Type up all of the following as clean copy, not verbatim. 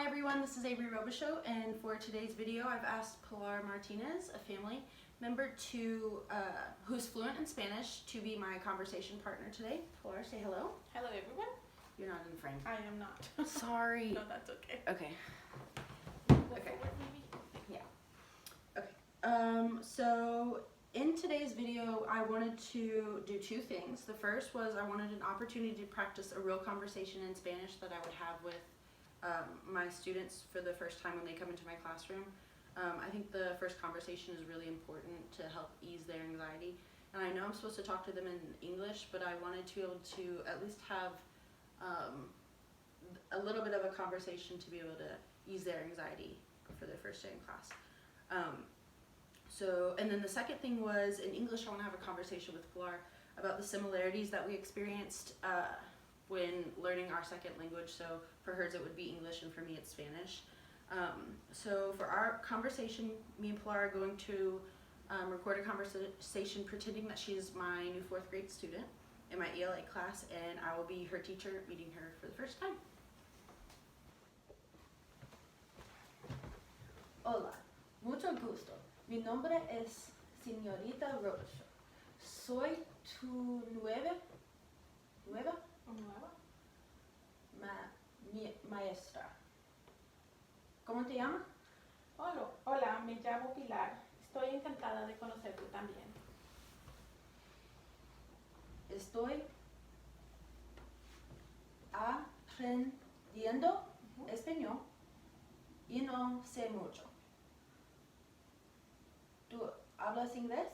Hi everyone, this is Avery Robichaux, and for today's video I've asked Pilar Martinez, a family member who's fluent in Spanish, to be my conversation partner today. Pilar, say hello. Hello everyone. You're not in frame. I am not. Sorry. No, that's okay. Okay. Go Okay. forward, maybe. Yeah. Okay. So in today's video I wanted to do two things. The first was I wanted an opportunity to practice a real conversation in Spanish that I would have with my students for the first time when they come into my classroom. I think the first conversation is really important to help ease their anxiety. And I know I'm supposed to talk to them in English, but I wanted to be able to at least have a little bit of a conversation to be able to ease their anxiety for their first day in class. And then the second thing was, in English I want to have a conversation with Pilar about the similarities that we experienced when learning our second language. So for hers it would be English, and for me it's Spanish. So for our conversation, me and Pilar are going to record a conversation pretending that she's my new 4th grade student in my ELA class, and I will be her teacher, meeting her for the first time. Hola, mucho gusto. Mi nombre es Señorita Robichaux. Soy tu nueva maestra. ¿Cómo te llamas? Hola, me llamo Pilar. Estoy encantada de conocerte también. Estoy aprendiendo español y no sé mucho. ¿Tú hablas inglés?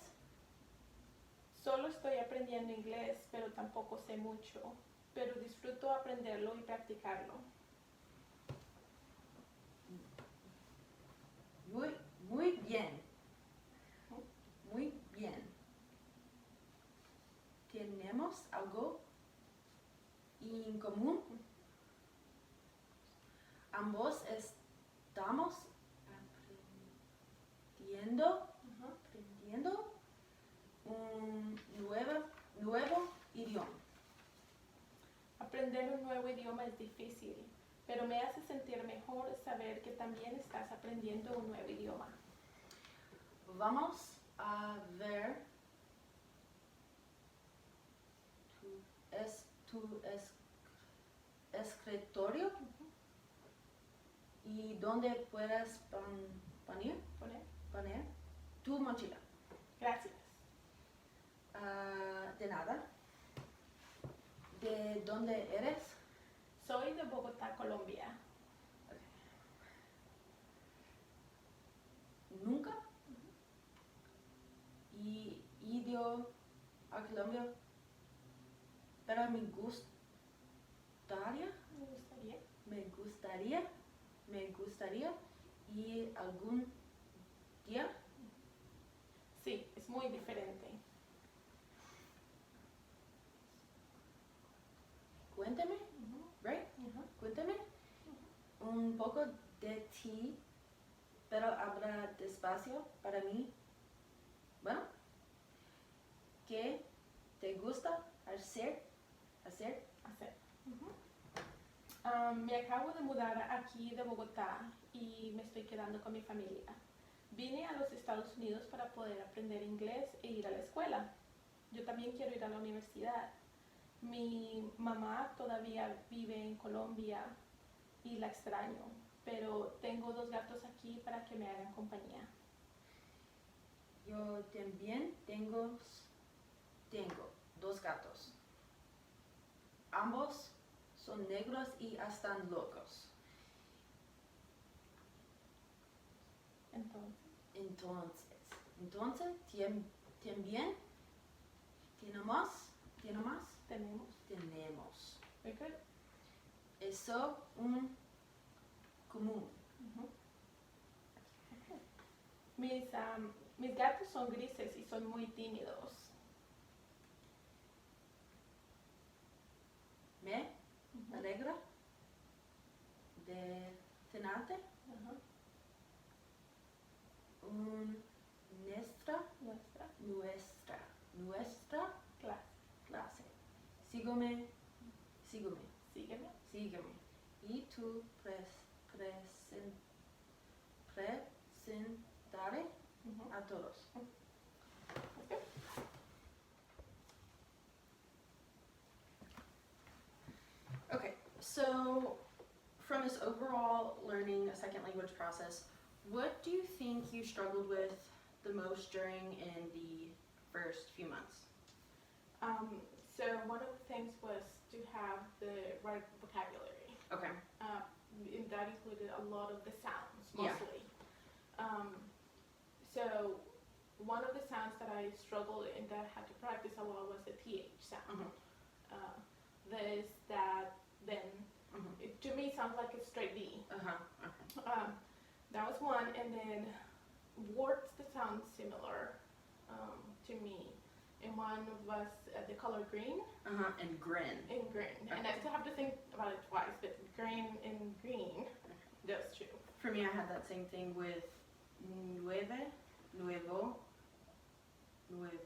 Solo estoy aprendiendo inglés, pero tampoco sé mucho. Pero disfruto aprenderlo y practicarlo. Muy bien. Muy bien. ¿Tenemos algo en común? Ambos estamos aprendiendo un nuevo idioma. Aprender un nuevo idioma es difícil, pero me hace sentir mejor saber que también estás aprendiendo un nuevo idioma. Vamos a ver tu escritorio y donde puedes poner tu mochila. Gracias. De nada. ¿De dónde eres? Soy de Bogotá, Colombia. Nunca y ido a Colombia, pero me gustaría ir algún día. Sí, es muy diferente. Cuéntame, right? Cuéntame un poco de ti, pero habla despacio para mí. Bueno, ¿qué te gusta hacer? Me acabo de mudar aquí de Bogotá y me estoy quedando con mi familia. Vine a los Estados Unidos para poder aprender inglés e ir a la escuela. Yo también quiero ir a la universidad. Mi mamá todavía vive en Colombia y la extraño, pero tengo 2 gatos aquí para que me hagan compañía. Yo también tengo 2 gatos. Ambos son negros y están locos. Entonces, también tenemos. Very good. Eso un común. Mis gatos son grises y son muy tímidos. Me alegra de tenerte. Nuestra clase. Sígueme. Sígueme. Y tu Presentaré Mhm. a todos. Okay. Okay, so from this overall learning a second language process, what do you think you struggled with the most during in the first few months? So one of the things was to have the right vocabulary. Okay. And that included a lot of the sounds, Yeah. mostly. So one of the sounds that I struggled and that I had to practice a lot was the TH sound. This, that, then. Mhm. It, to me, sounds like a straight D. Okay. That was one, and then words that sound similar to me. And one was the color green And grin. and green. And I still have to think about it twice, but green and green, those two. For me, I had that same thing with nueve, nuevo, nueva.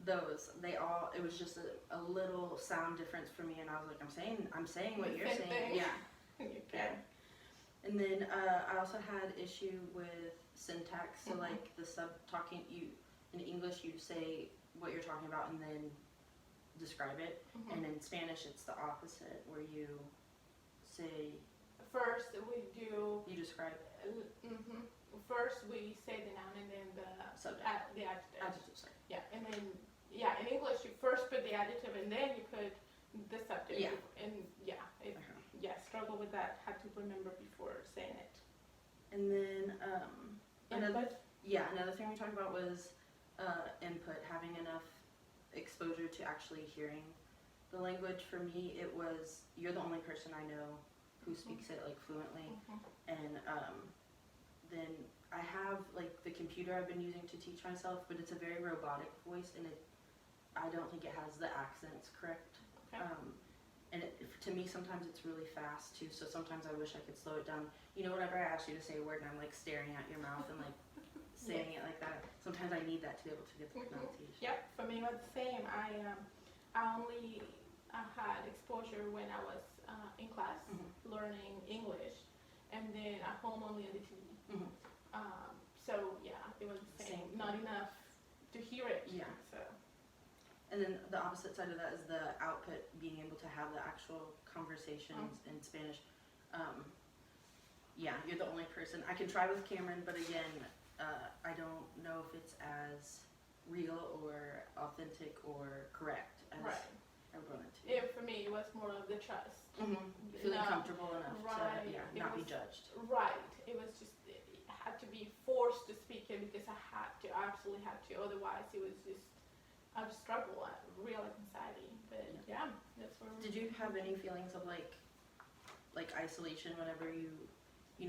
Those, they all, it was just a little sound difference for me, and I was like, I'm saying what The you're same saying. thing. Yeah. You can. And then I also had issue with syntax. So like the talking, you in English you say what you're talking about and then describe it, and in Spanish it's the opposite, where you say First we do. you describe First we say the noun and then the Subject. the adjective. adjective. Sorry. Yeah, and then in English you first put the adjective and then you put the subject. Yeah. And struggle with that. Had to remember before saying it. And then Input. another thing we talked about was input, having enough exposure to actually hearing the language. For me, it was, you're the only person I know who speaks it like fluently, and then I have like the computer I've been using to teach myself, but it's a very robotic voice, and I don't think it has the accents correct. Okay. And to me, sometimes it's really fast too, so sometimes I wish I could slow it down. You know, whenever I ask you to say a word and I'm like staring at your mouth and like saying it like that, sometimes I need that to be able to get the pronunciation. Yep, for me it was the same. I only had exposure when I was in class learning English, and then at home only on the TV. So yeah, it was the same. Not enough to hear it. Yeah. So. And then the opposite side of that is the output, being able to have the actual conversations in Spanish. Yeah, you're the only person. I can try with Cameron, but again, I don't know if it's as real or authentic or correct as I would want it to. Yeah, for me, it was more of the trust. Feeling comfortable enough to not be judged. Right. It was just, it had to be forced to speak it because I absolutely had to. Otherwise, it was just, I would struggle, real anxiety. But yeah, that's where. Did you have any feelings of like isolation whenever you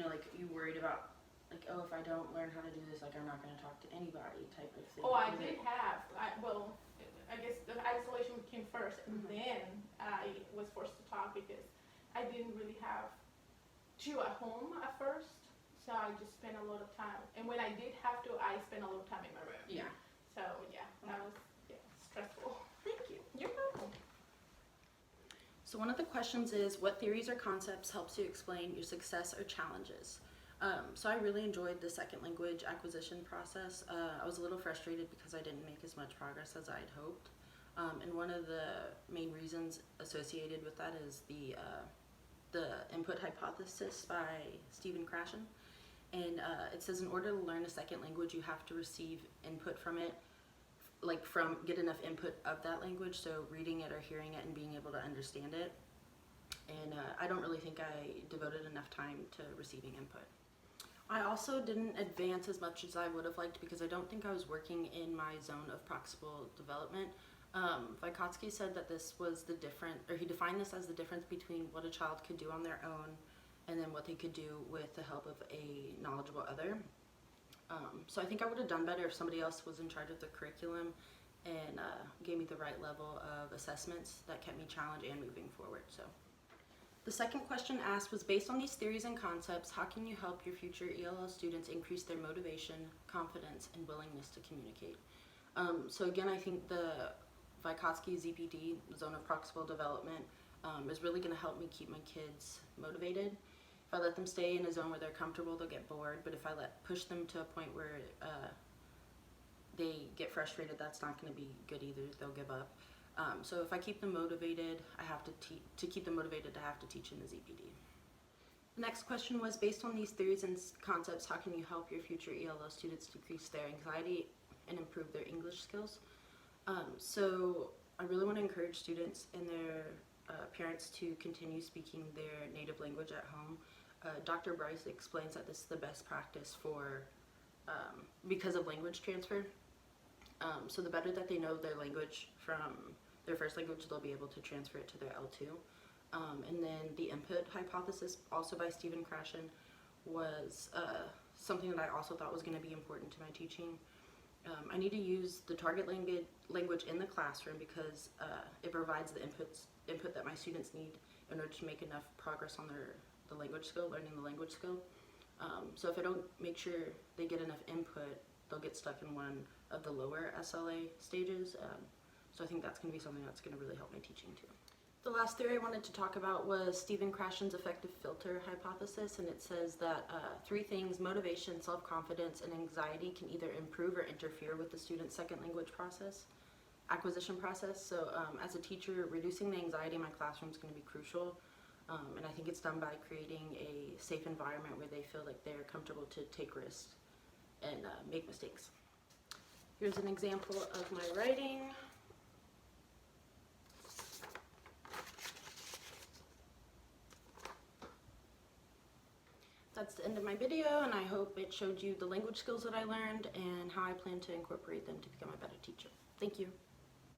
like you worried about like, oh, if I don't learn how to do this, like I'm not going to talk to anybody type of thing? Oh, I did have. I guess the isolation came first, and then I was forced to talk because I didn't really have two at home at first. So I just spent a lot of time, and when I did have to, I spent a lot of time in my room. Yeah. So yeah, that was stressful. Thank you. You're welcome. So one of the questions is, what theories or concepts helps you explain your success or challenges? So I really enjoyed the second language acquisition process. I was a little frustrated because I didn't make as much progress as I'd hoped. And one of the main reasons associated with that is the input hypothesis by Stephen Krashen. And it says in order to learn a second language, you have to receive input from it, get enough input of that language, so reading it or hearing it and being able to understand it. And I don't really think I devoted enough time to receiving input. I also didn't advance as much as I would have liked because I don't think I was working in my zone of proximal development. Vygotsky said that this was he defined this as the difference between what a child could do on their own and then what they could do with the help of a knowledgeable other. So I think I would have done better if somebody else was in charge of the curriculum and gave me the right level of assessments that kept me challenged and moving forward. So the second question asked was, based on these theories and concepts, how can you help your future ELL students increase their motivation, confidence, and willingness to communicate? So again, I think the Vygotsky ZPD, Zone of Proximal Development, is really going to help me keep my kids motivated. If I let them stay in a zone where they're comfortable, they'll get bored. But if I push them to a point where they get frustrated, that's not going to be good either. They'll give up. So if I keep them motivated, I have to keep them motivated, I have to teach in the ZPD. The next question was, based on these theories and concepts, how can you help your future ELL students decrease their anxiety and improve their English skills? So I really want to encourage students and their parents to continue speaking their native language at home. Dr. Bryce explains that this is the best practice for because of language transfer. So the better that they know their language from their first language, they'll be able to transfer it to their L2. And then the input hypothesis, also by Stephen Krashen, was something that I also thought was going to be important to my teaching. I need to use the target language in the classroom because it provides the input that my students need in order to make enough progress on the language skill, learning the language skill. So if I don't make sure they get enough input, they'll get stuck in one of the lower SLA stages. So I think that's going to be something that's going to really help my teaching too. The last theory I wanted to talk about was Stephen Krashen's effective filter hypothesis, and it says that 3 things: motivation, self-confidence, and anxiety can either improve or interfere with the student's second language acquisition process. So as a teacher, reducing the anxiety in my classroom is going to be crucial, and I think it's done by creating a safe environment where they feel like they're comfortable to take risks and make mistakes. Here's an example of my writing. That's the end of my video, and I hope it showed you the language skills that I learned and how I plan to incorporate them to become a better teacher. Thank you.